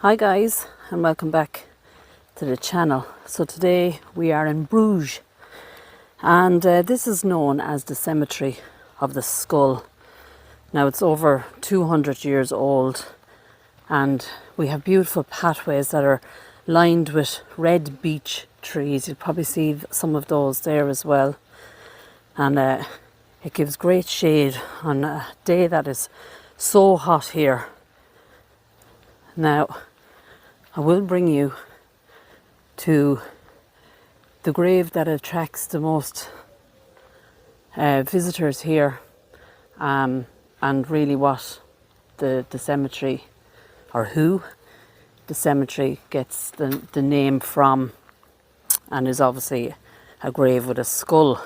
Hi guys, and welcome back to the channel. So today we are in Bruges, and this is known as the Cemetery of the Skull. Now it's over 200 years old, and we have beautiful pathways that are lined with red beech trees. You'll probably see some of those there as well, and it gives great shade on a day that is so hot here. Now I will bring you to the grave that attracts the most visitors here, and really what the cemetery, or who the cemetery gets the name from, and is obviously a grave with a skull.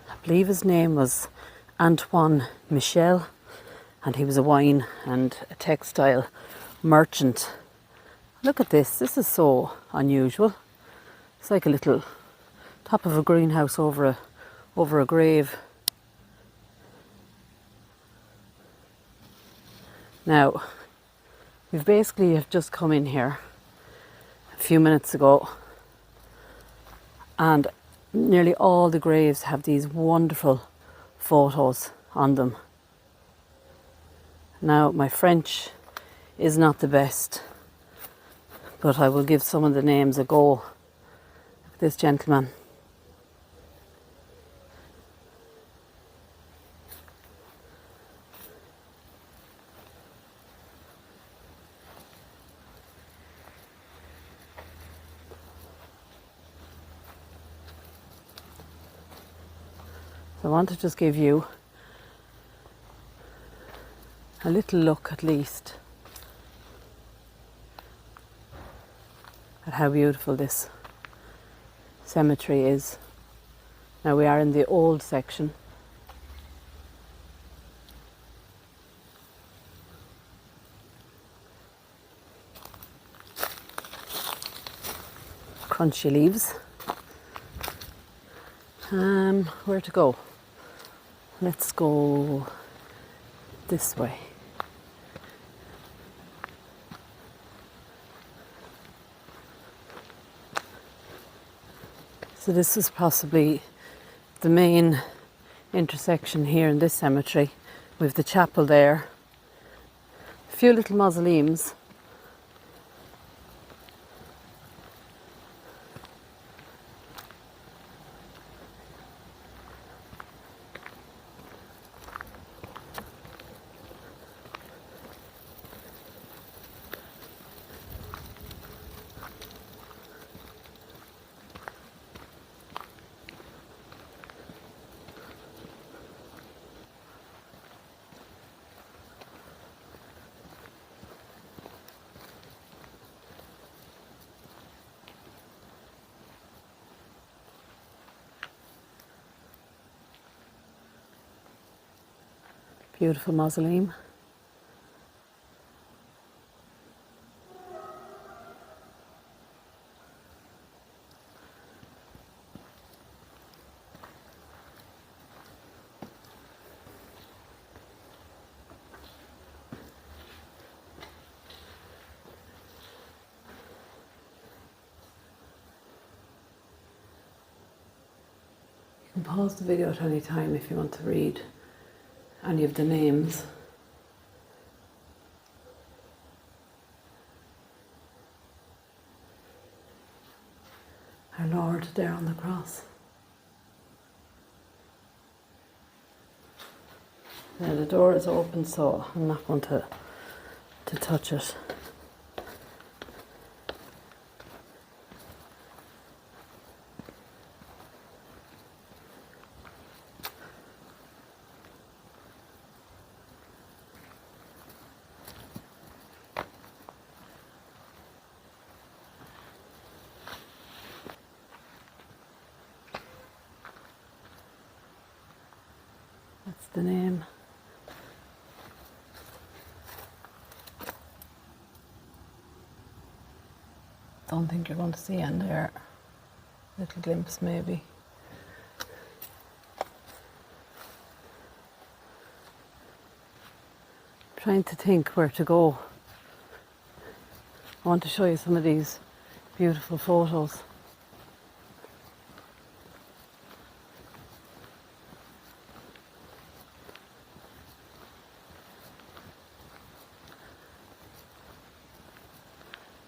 I believe his name was Antoan Michelle, and he was a wine and a textile merchant. Look at this. This is so unusual. It's like a little top of a greenhouse over a grave. Now, we've basically have just come in here a few minutes ago, and nearly all the graves have these wonderful photos on them. Now, my French is not the best, but I will give some of the names a go. Look at this gentleman. So I want to just give you a little look at least at how beautiful this cemetery is. Now we are in the old section. Crunchy leaves. Where to go? Let's go this way. So this is possibly the main intersection here in this cemetery. We have the chapel there, a few little mausoleums. Beautiful mausoleum. You can pause the video at any time if you want to read any of the names. Our Lord there on the cross. Now the door is open, so I'm not going to touch it. That's the name. Don't think you're going to see in there. Little glimpse maybe. Trying to think where to go I want to show you some of these beautiful photos.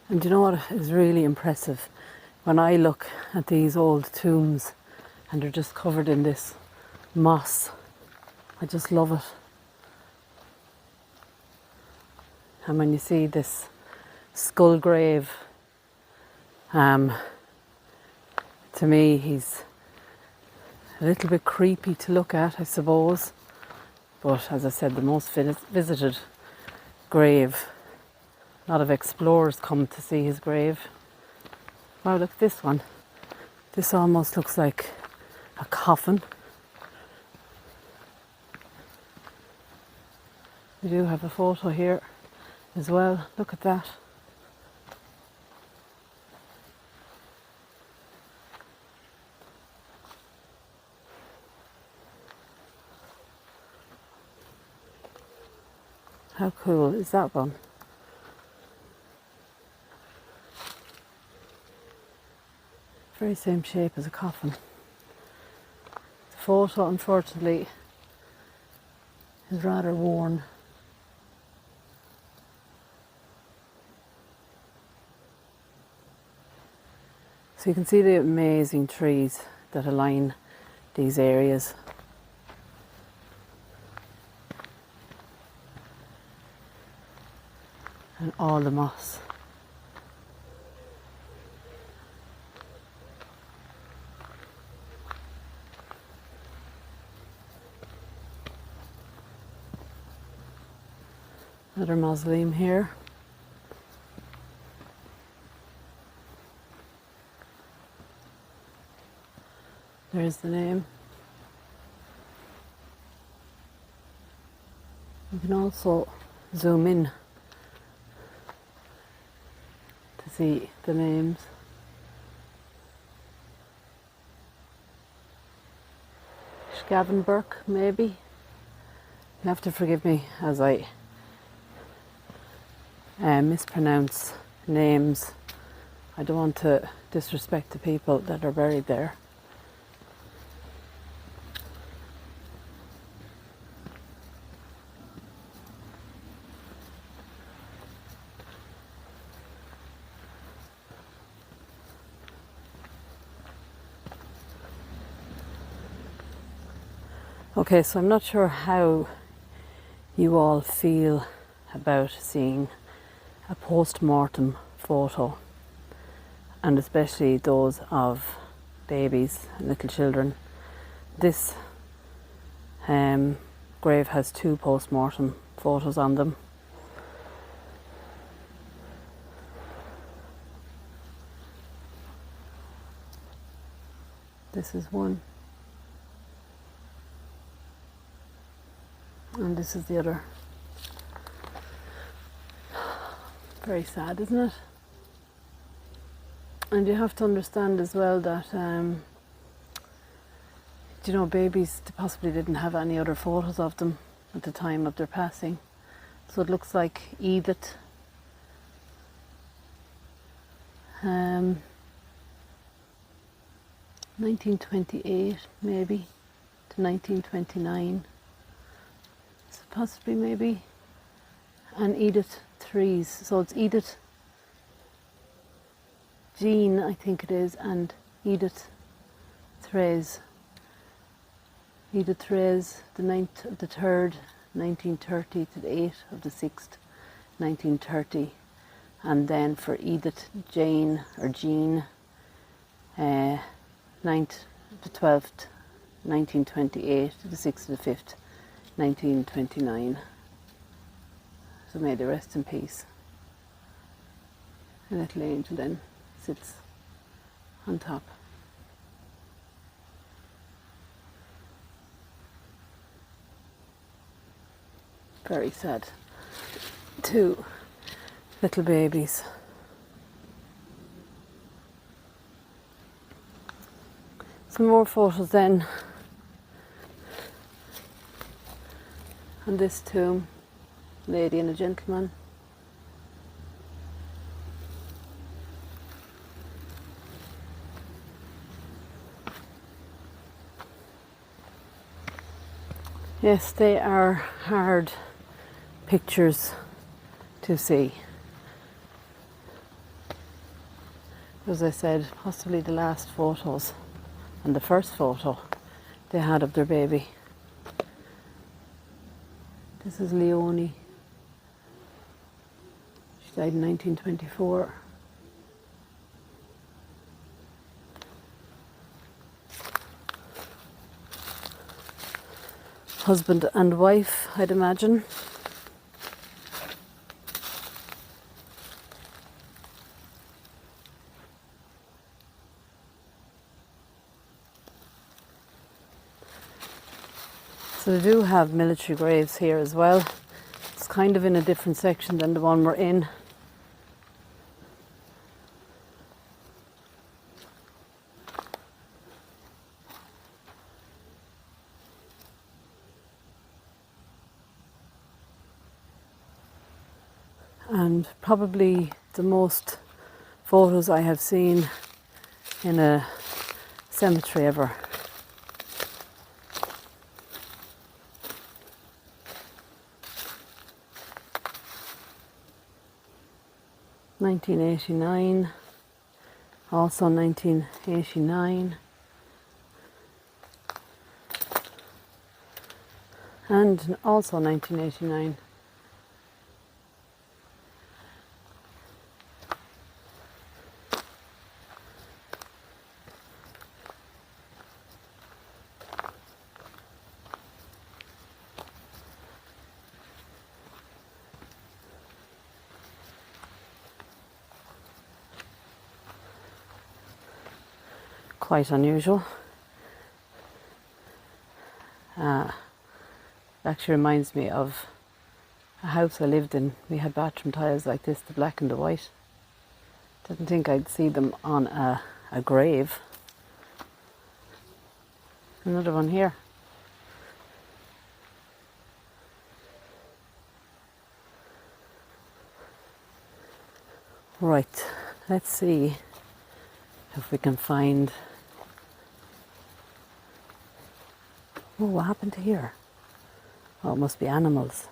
And you know what is really impressive? When I look at these old tombs and they're just covered in this moss, I just love it. And when you see this skull grave, to me he's a little bit creepy to look at, I suppose. But as I said, the most visited grave. A lot of explorers come to see his grave. Wow, look at this one. This almost looks like a coffin. We do have a photo here as well. Look at that. How cool is that one? Very same shape as a coffin. The photo, unfortunately, is rather worn. So you can see the amazing trees that align these areas. And all the moss. Another mausoleum here. There's the name. You can also zoom in to see the names. Scavenburg, maybe. You have to forgive me as I mispronounce names. I don't want to disrespect the people that are buried there. Okay, so I'm not sure how you all feel about seeing a post-mortem photo, and especially those of babies and little children. This grave has 2 post-mortem photos on them. This is one. And this is the other. Very sad, isn't it? And you have to understand as well that, you know, babies possibly didn't have any other photos of them at the time of their passing. So it looks like Edith, 1928 maybe to 1929. So possibly maybe, and Edith Threes. So it's Edith, Jean, I think it is, and Edith Therese. Edith Therese, the 9th of the 3rd, 1930 to the 8th of the 6th, 1930. And then for Edith Jane, or Jean, 9th of the 12th, 1928 to the 6th of the 5th, 1929. So may they rest in peace. A little angel then sits on top. Very sad. 2 little babies. Some more photos then. And this tomb, lady and a gentleman. Yes, they are hard pictures to see. As I said, possibly the last photos and the first photo they had of their baby. This is Leonie. She died in 1924. Husband and wife, I'd imagine. So they do have military graves here as well. It's kind of in a different section than the one we're in. And probably the most photos I have seen in a cemetery ever. (1989), also 1989, and also 1989. Quite unusual. It actually reminds me of a house I lived in. We had bathroom tiles like this, the black and the white. Didn't think I'd see them on a grave. Another one here. Right, let's see if we can find... Oh, what happened to here? Oh, it must be animals.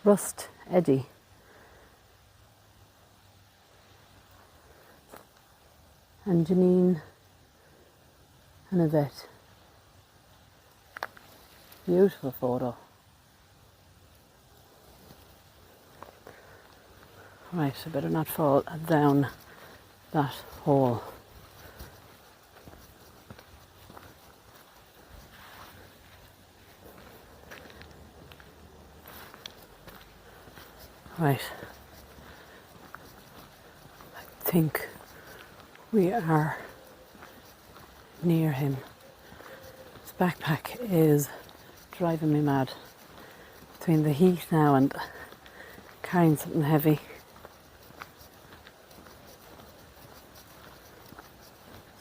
Rust Eddy. And Janine and Yvette. Beautiful photo. Right, I better not fall down that hole. Right. I think we are near him. His backpack is driving me mad. Between the heat now and carrying something heavy.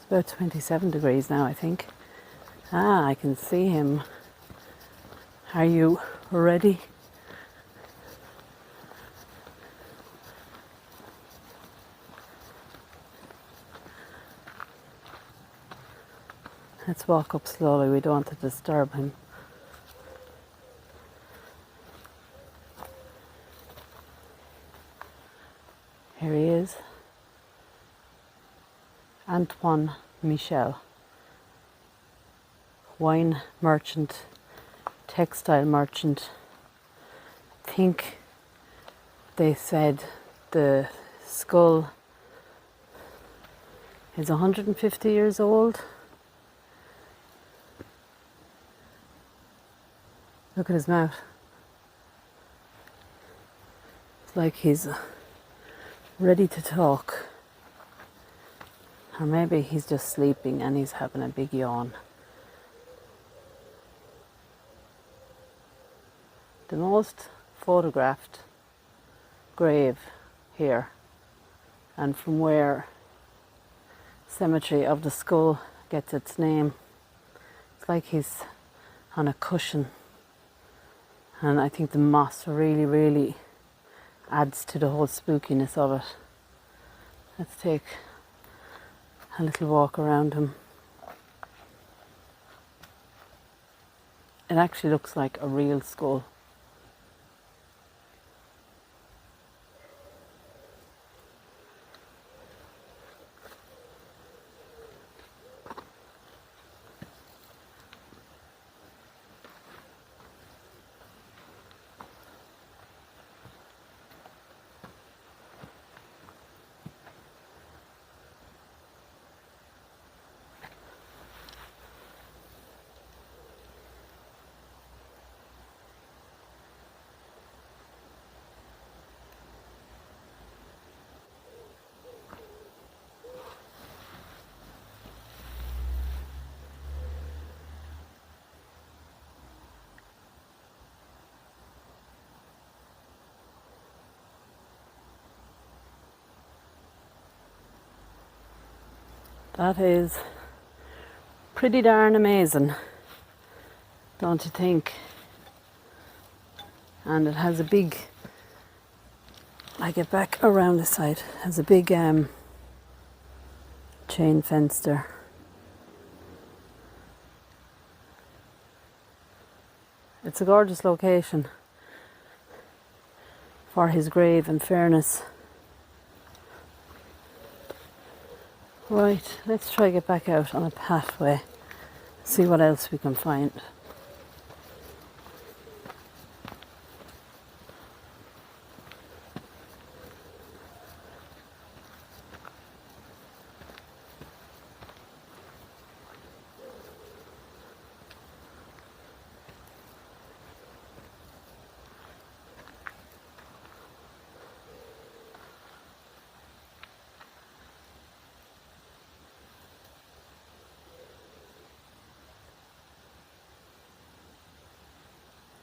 It's about 27 degrees now, I think. Ah, I can see him. Are you ready? Let's walk up slowly, we don't want to disturb him. Here he is. Antoan Michelle. Wine merchant, textile merchant. I think they said the skull is 150 years old. Look at his mouth. It's like he's ready to talk. Or maybe he's just sleeping and he's having a big yawn. The most photographed grave here, and from where Cemetery of the Skull gets its name. It's like he's on a cushion. And I think the moss really adds to the whole spookiness of it. Let's take a little walk around him. It actually looks like a real skull. That is pretty darn amazing, don't you think? And it has a big, I get back around the side, it has a big chain fence there. It's a gorgeous location for his grave, in fairness. Right, let's try get back out on a pathway, see what else we can find.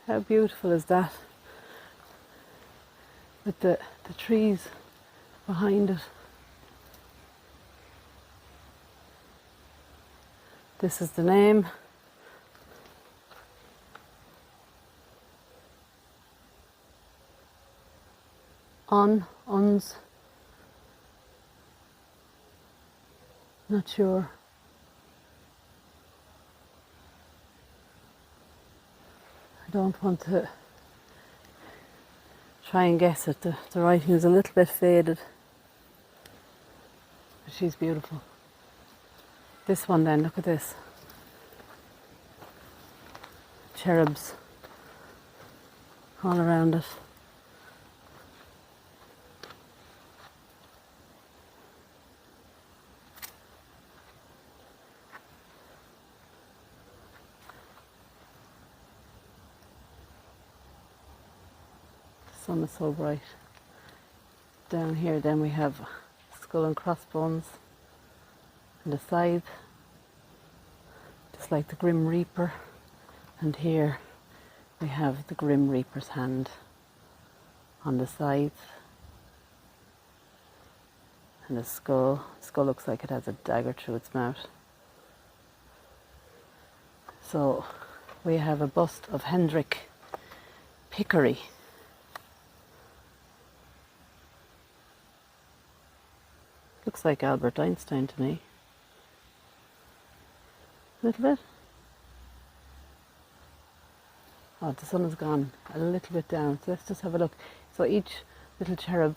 How beautiful is that? With the trees behind it. This is the name. Uns. Not sure. I don't want to try and guess it. The writing is a little bit faded. But she's beautiful. This one then, look at this. Cherubs all around it. The sun is so bright. Down here then we have skull and crossbones and the scythe, just like the Grim Reaper. And here we have the Grim Reaper's hand on the scythe. And the skull. The skull looks like it has a dagger through its mouth. So we have a bust of Hendrik Pickery. Looks like Albert Einstein to me. A little bit. Oh, the sun has gone a little bit down. So let's just have a look. So each little cherub,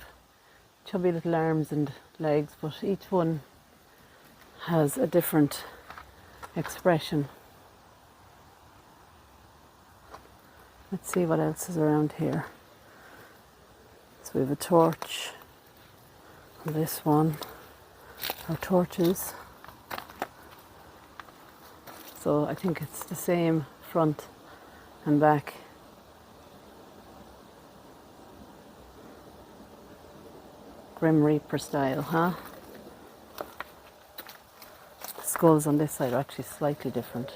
chubby little arms and legs, but each one has a different expression. Let's see what else is around here. So we have a torch. This one, or torches. So I think it's the same front and back. Grim Reaper style, huh? The skulls on this side are actually slightly different.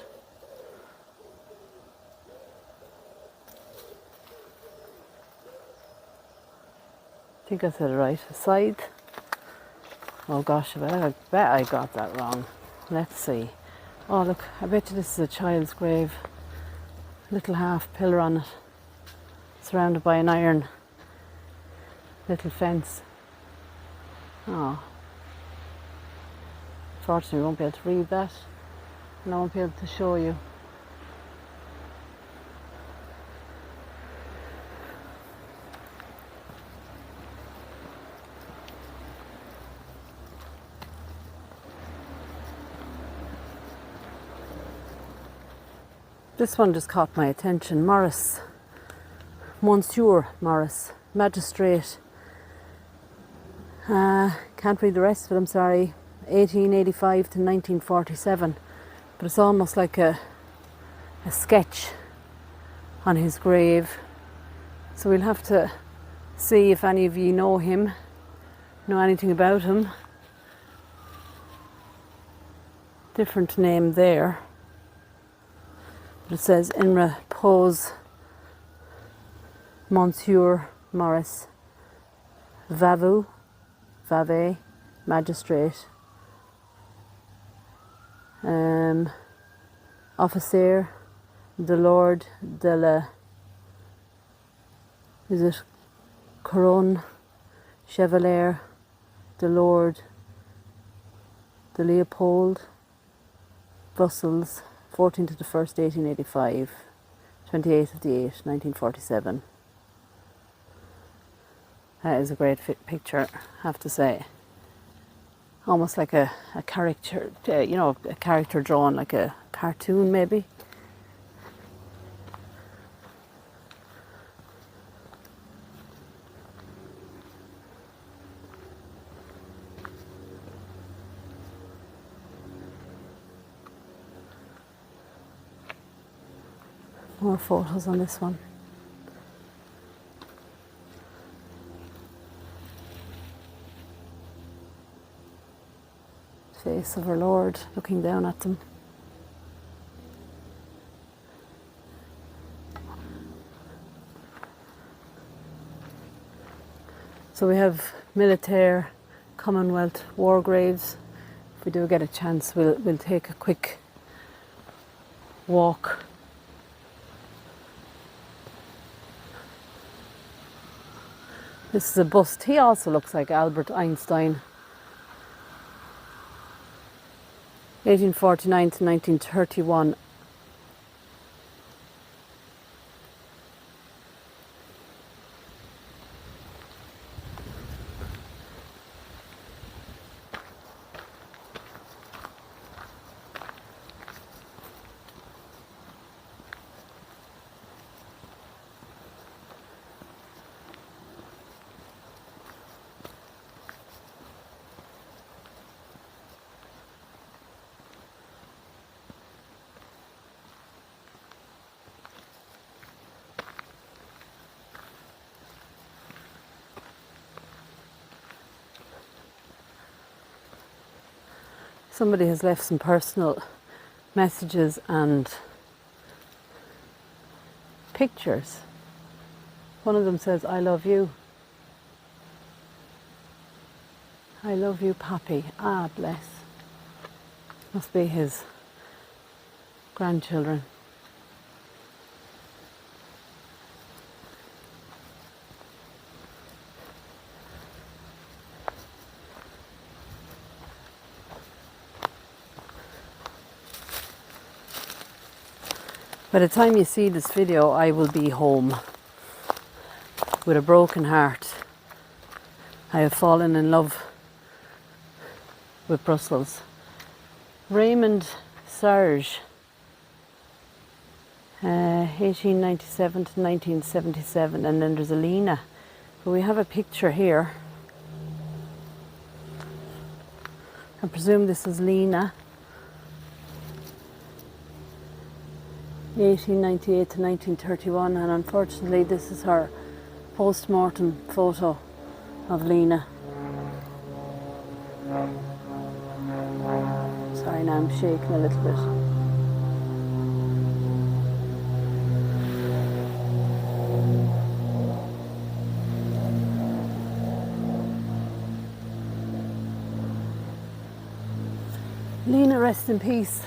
I think I said it right. A scythe. Oh gosh, I bet I got that wrong. Let's see. Oh look, I bet you this is a child's grave. Little half pillar on it. Surrounded by an iron little fence. Oh. unfortunately we won't be able to read that, and I won't be able to show you. This one just caught my attention. Morris, Monsieur Morris, magistrate. Can't read the rest of it, I'm sorry. 1885 to 1947. But it's almost like a sketch on his grave. So we'll have to see if any of you know him, know anything about him. Different name there. It says in repose, Monsieur Morris, Vave, magistrate, officer, de Lord de la, is it Couronne, Chevalier, de Lord de Leopold, Brussels, 14th to the 1st, 1885, 28th of the 8th, 1947. That is a great picture, I have to say. Almost like a character, you know, a character drawn like a cartoon maybe. More photos on this one. Face of our Lord looking down at them. So we have military, Commonwealth, war graves. If we do get a chance, we'll take a quick walk. This is a bust. He also looks like Albert Einstein. 1849 to 1931. Somebody has left some personal messages and pictures. One of them says, I love you. I love you, Pappy. Ah, bless. Must be his grandchildren. By the time you see this video, I will be home with a broken heart. I have fallen in love with Brussels. Raymond Serge, 1897 to 1977, and then there's Alina. But we have a picture here. I presume this is Lena. 1898 to 1931, and unfortunately this is her post-mortem photo of Lena. Sorry, now I'm shaking a little bit. Lena, rest in peace.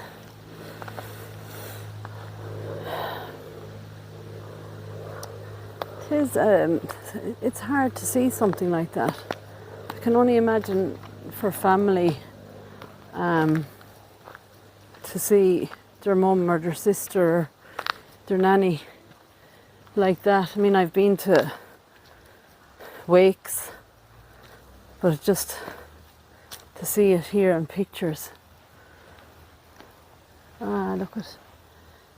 It's hard to see something like that. I can only imagine for family to see their mum or their sister or their nanny like that. I mean, I've been to wakes, but just to see it here in pictures. Ah, look at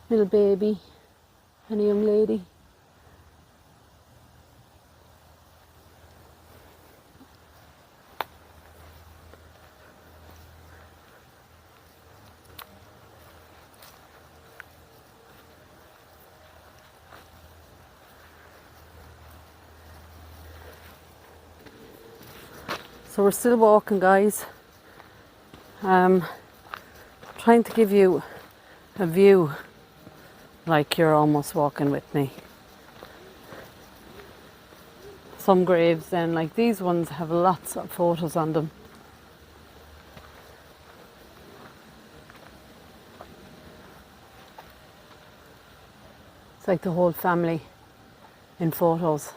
little baby and a young lady. So we're still walking, guys. Trying to give you a view like you're almost walking with me. Some graves then, like these ones, have lots of photos on them. It's like the whole family in photos.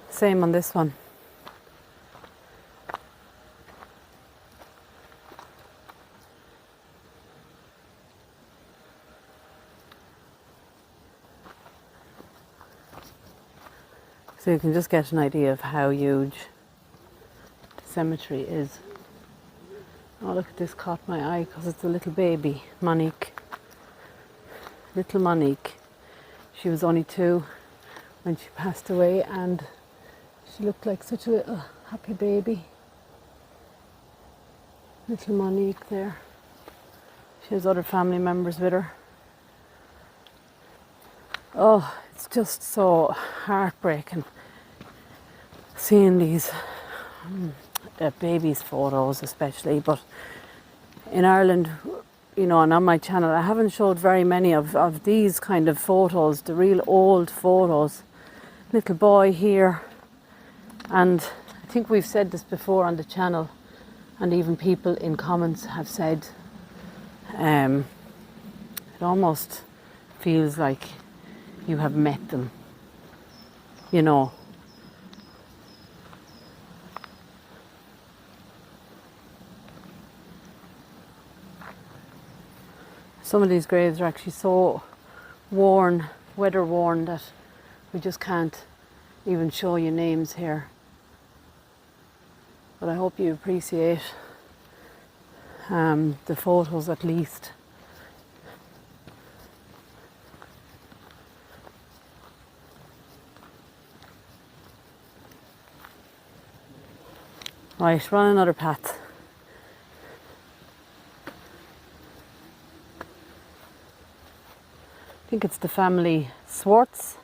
Same on this one. So you can just get an idea of how huge the cemetery is. Oh, look at this, caught my eye because it's a little baby, Monique. Little Monique. She was only 2 when she passed away, and she looked like such a little happy baby. Little Monique there. She has other family members with her. Oh, it's just so heartbreaking seeing these babies' photos especially, but in Ireland, you know, and on my channel I haven't showed very many of these kind of photos, the real old photos. Little boy here, and I think we've said this before on the channel, and even people in comments have said it almost feels like you have met them, you know. Some of these graves are actually so worn, weather worn, that we just can't even show you names here. But I hope you appreciate the photos at least. Right, we're on another path. I think it's the family Swartz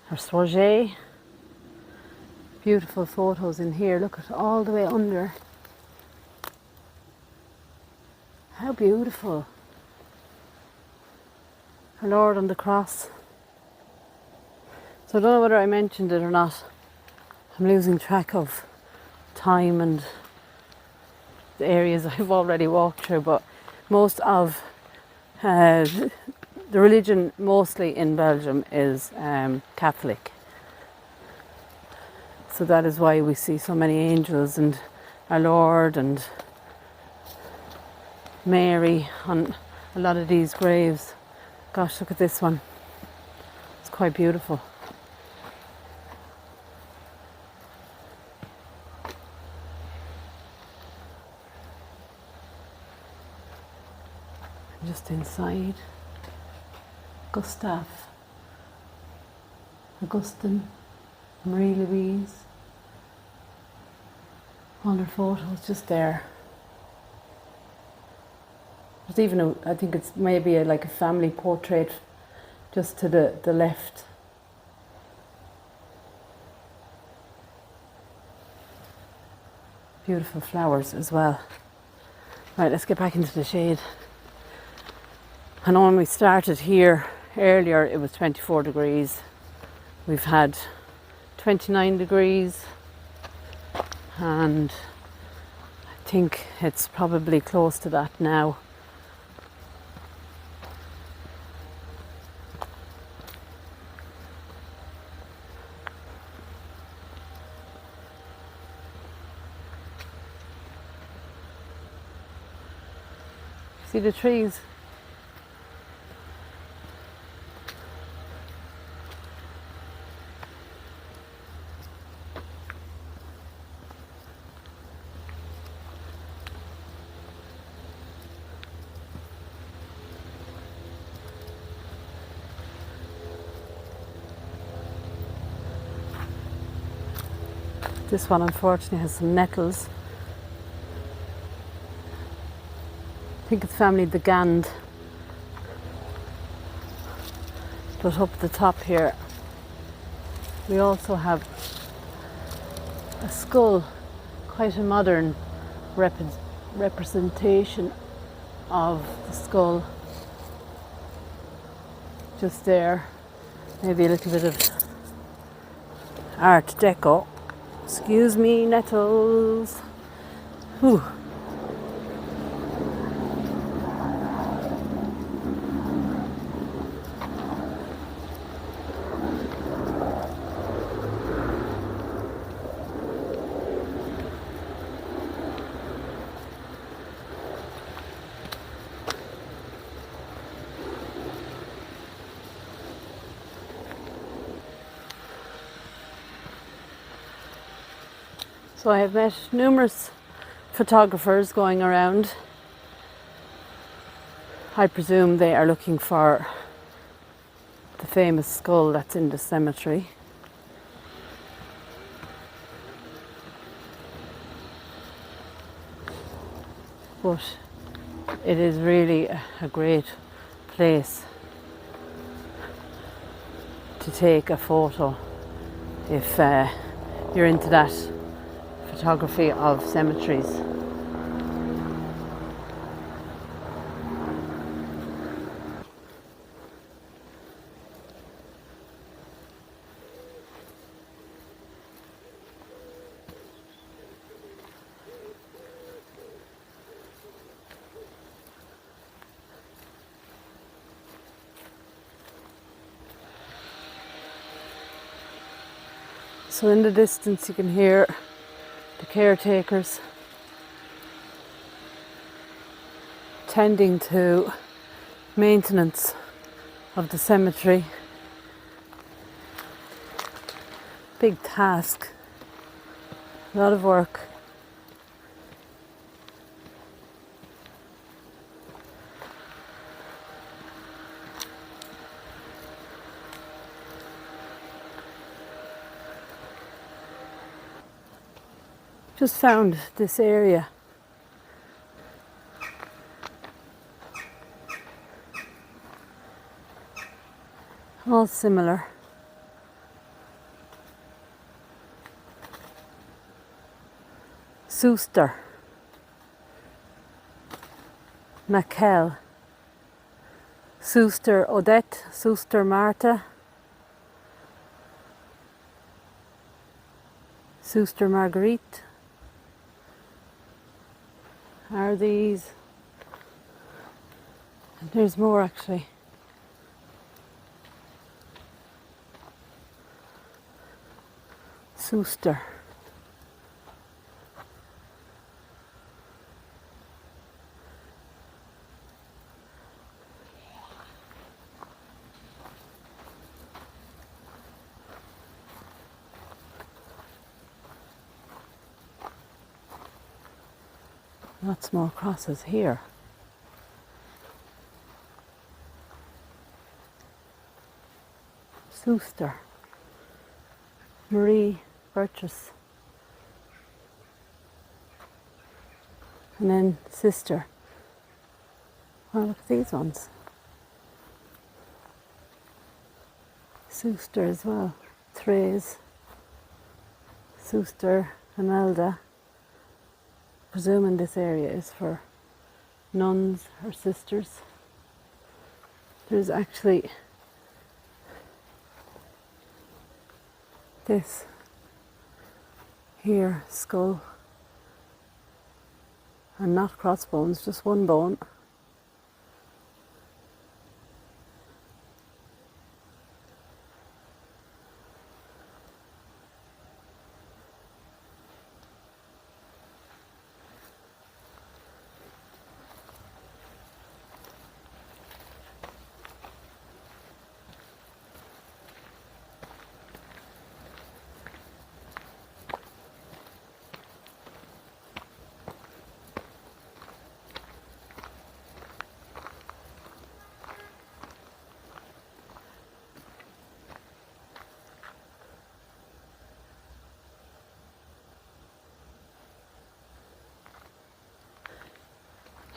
or Swarget. Beautiful photos in here. Look at all the way under. How beautiful. Our Lord on the cross. So I don't know whether I mentioned it or not. I'm losing track of time and the areas I've already walked through, but most of the religion mostly in Belgium is Catholic. So that is why we see so many angels and our Lord and Mary on a lot of these graves. Gosh, look at this one. It's quite beautiful. Just inside. Gustav, Augustine, Marie Louise. All their photos just there. There's even I think it's maybe like a family portrait just to the left. Beautiful flowers as well. Right, let's get back into the shade. I know when we started here earlier it was 24 degrees. We've had 29 degrees and I think it's probably close to that now. See the trees? This one unfortunately has some nettles. I think it's family the Gand. But up the top here we also have a skull, quite a modern representation of the skull. Just there, maybe a little bit of Art Deco. Excuse me, nettles. Whew. So I have met numerous photographers going around. I presume they are looking for the famous skull that's in the cemetery. But it is really a great place to take a photo if you're into that photography of cemeteries. So in the distance you can hear the caretakers tending to maintenance of the cemetery. Big task, a lot of work. Just found this area. All similar. Suster, Michelle, Suster Odette, Suster Martha, Suster Marguerite. Are these? There's more actually. Suster. Lots more crosses here. Suster, Marie Burgess, and then Sister. Oh, look at these ones. Suster as well. Therese, Suster, Imelda. Presuming this area is for nuns or sisters. There's actually this here skull, and not crossbones, just one bone.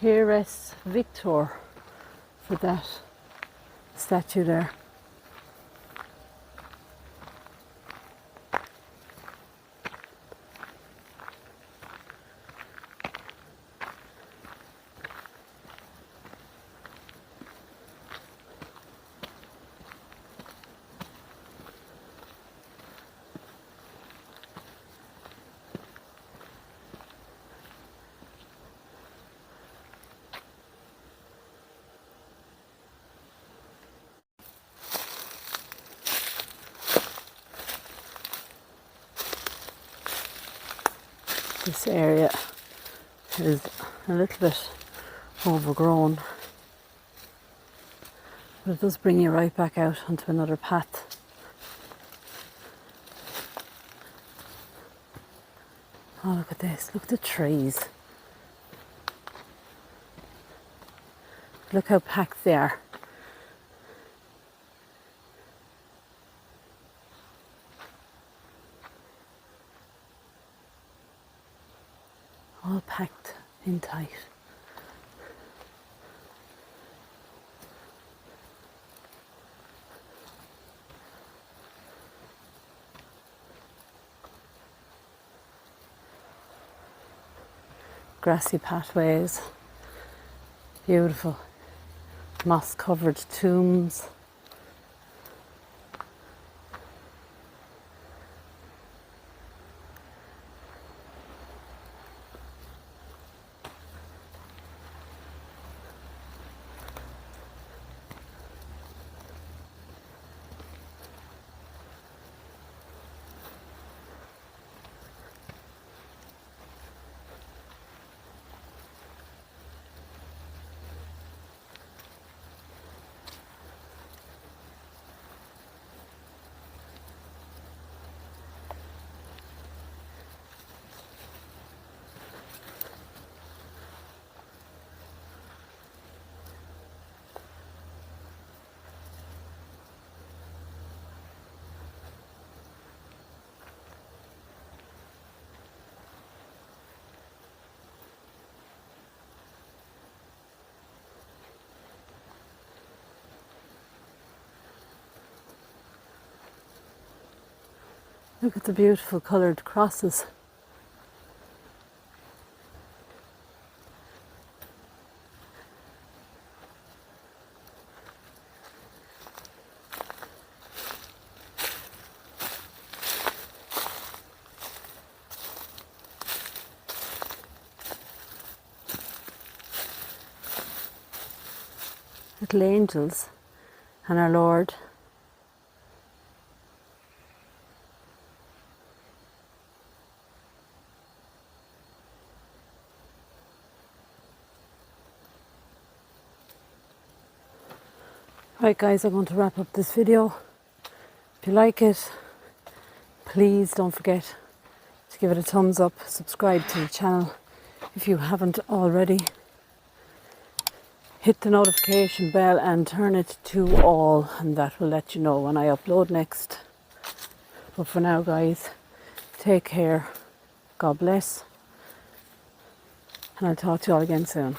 Here rests Victor for that statue there. This area is a little bit overgrown, but it does bring you right back out onto another path. Oh, look at this, look at the trees. Look how packed they are. All packed in tight. Grassy pathways, beautiful moss covered tombs. Look at the beautiful coloured crosses. Little angels and our Lord. Right guys, I'm going to wrap up this video. If you like it, please don't forget to give it a thumbs up, subscribe to the channel if you haven't already. Hit the notification bell and turn it to all, and that will let you know when I upload next. But for now guys, take care, God bless, and I'll talk to you all again soon.